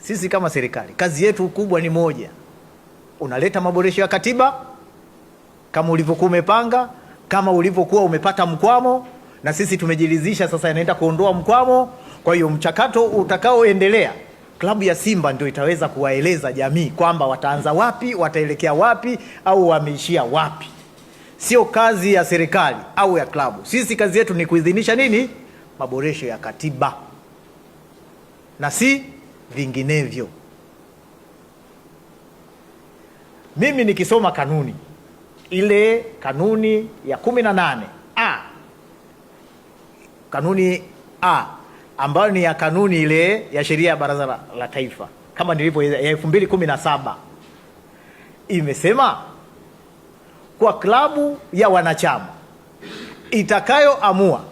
Sisi kama serikali kazi yetu kubwa ni moja, unaleta maboresho ya katiba kama ulivyokuwa umepanga, kama ulivyokuwa umepata mkwamo, na sisi tumejiridhisha sasa inaenda kuondoa mkwamo. Kwa hiyo mchakato utakaoendelea, klabu ya Simba ndio itaweza kuwaeleza jamii kwamba wataanza wapi, wataelekea wapi, au wameishia wapi. Sio kazi ya serikali au ya klabu. Sisi kazi yetu ni kuidhinisha nini? Maboresho ya katiba, na si vinginevyo. Mimi nikisoma kanuni ile, kanuni ya 18 kanuni ambayo ni ya kanuni ile ya sheria ya Baraza la Taifa kama nilivyo ya 2017, imesema kwa klabu ya wanachama itakayoamua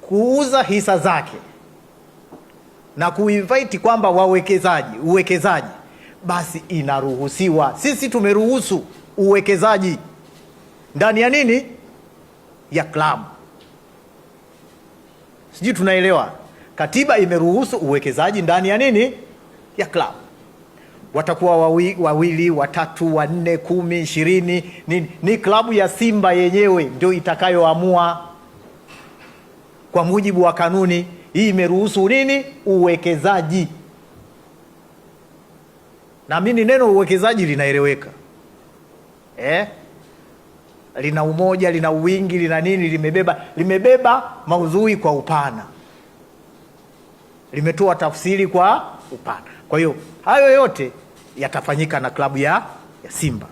kuuza hisa zake na kuinvite kwamba uwekezaji, basi inaruhusiwa. Sisi tumeruhusu uwekezaji ndani ya nini? Ya klabu. Sijui tunaelewa. Katiba imeruhusu uwekezaji ndani ya nini? Ya klabu. Watakuwa wawili, watatu, wanne, 10, 20. Ni klabu ya Simba yenyewe ndio itakayoamua kwa mujibu wa kanuni. Hii imeruhusu nini? Uwekezaji. Na mimi neno uwekezaji linaeleweka. Lina umoja, lina wingi, lina nini, limebeba maudhui kwa upana. Limetoa tafsiri kwa upana. Kwa hiyo hayo yote yatafanyika na klabu ya Simba.